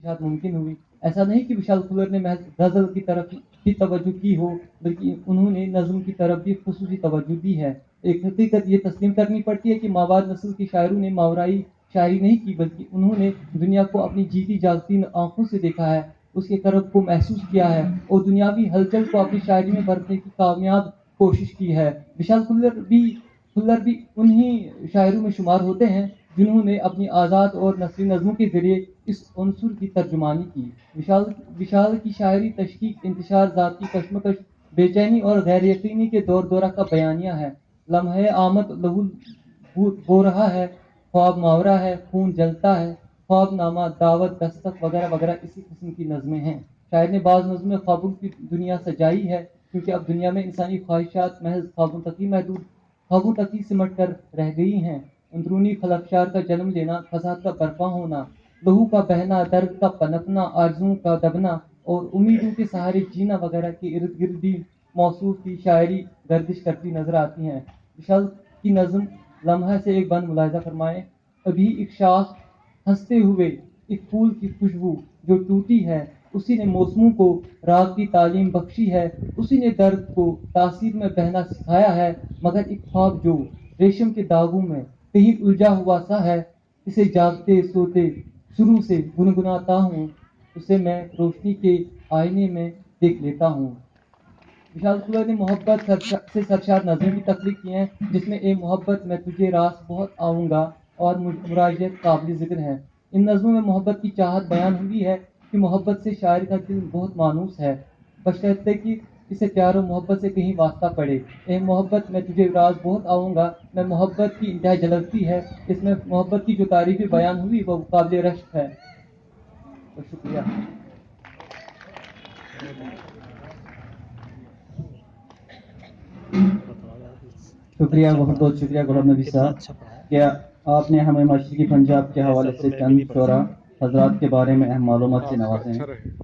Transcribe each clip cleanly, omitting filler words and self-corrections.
शायद मुमकिन हुई। ऐसा नहीं कि विशाल खुल्लर ने महज गज़ल की तरफ ही तवज्जो की हो, बल्कि उन्होंने नज़्म की तरफ भी ख़ुसूसी तवज्जो दी है। एक हकीकत ये तस्लीम करनी पड़ती है कि माबाद नस्ल के शायरों ने मावराई शायरी नहीं की, बल्कि उन्होंने दुनिया को अपनी जीती जागती आंखों से देखा है, उसके करब को महसूस किया है और दुनियावी हलचल को अपनी शायरी में बरतने की कामयाब कोशिश की है। विशाल खुल्लर भी उन्हीं शायरों में शुमार होते हैं जिन्होंने अपनी आज़ाद और नस्ली नज़मों के ज़रिए इस अंसुर की तर्जुमानी की। विशाल की शायरी तशकीक, इंतशार, ज़ात की कशमकश, बेचैनी और गैर यकीनी के दौर दौरा का बयानिया है। लम्हे आमद लहू हो रहा है, ख्वाब मावरा है, खून जलता है, ख्वाब नामा, दावत, दस्तक वगैरह वगैरह इसी किस्म की नज़में हैं। शायर ने बाज़ नज़में ख्वाबों की दुनिया सजाई है, क्योंकि अब दुनिया में इंसानी ख्वाहिशात महज ख्वाबों तक ही सिमट कर रह गई हैं। अंदरूनी खलफशार का जन्म लेना, फसाद का बर्पा होना, लहू का बहना, दर्द का पनपना, आरज़ुओं का दबना और उम्मीदों के सहारे जीना वगैरह के इर्द गिर्द भी मौसूफ की शायरी गर्दिश करती नजर आती हैं। विशाल की नज़म लम्हा से एक बंद मुलाहिजा फरमाएं। अभी एक शाख हंसते हुए, एक फूल की खुशबू जो टूटी है, उसी ने मौसमों को राग की तालीम बख्शी है, उसी ने दर्द को तासीर में बहना सिखाया है, मगर एक ख्वाब जो रेशम के दागों में कहीं उलझा हुआ सा है, इसे जागते सोते शुरू से गुनगुनाता हूँ, उसे मैं रोशनी के आईने में देख लेता हूँ। विशाल खुल्लर ने मोहब्बत से सरशार नज़में भी तख्लीक की हैं, जिसमें ए मोहब्बत मैं तुझे रास बहुत आऊँगा और मुराजियत काबिल ज़िक्र है। इन नज़मों में मोहब्बत की चाहत बयान हुई है कि मोहब्बत से शायर का दिल बहुत मानूस है, बशर्ते कि इसे प्यार और मोहब्बत से कहीं वास्ता पड़े। ए मोहब्बत मैं तुझे रास बहुत आऊँगा मैं मोहब्बत की इंतहा झलकती है। इसमें मोहब्बत की जो तारीफ़ें बयान हुई वो काबिल रश्क है। तो शुक्रिया। शुक्रिया, बहुत बहुत शुक्रिया गुलाम नबी साहब। क्या आपने हमें मशरक़ी पंजाब के हवाले से चंद शोरा हजरात के बारे में अहम मालूमात से नवाजे हैं।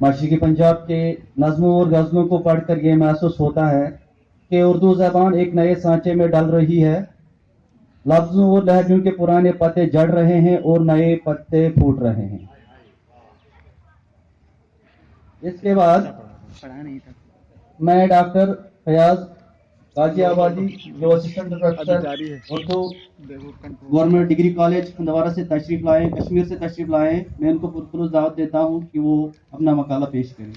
मशरक़ी पंजाब के नज़्मों और गज़लों को पढ़कर ये महसूस होता है कि उर्दू ज़बान एक नए सांचे में डल रही है। लफ्ज़ों और लहजों के पुराने पत्ते जड़ रहे हैं और नए पत्ते फूट रहे हैं। इसके बाद मैं डॉक्टर फयाज गाजियाबादी जो assistant professor Urdu government degree college Handwara से तशरीफ लाए, कश्मीर से तशरीफ लाए, मैं उनको पुरखुलूस दावत देता हूँ कि वो अपना मकाला पेश करें।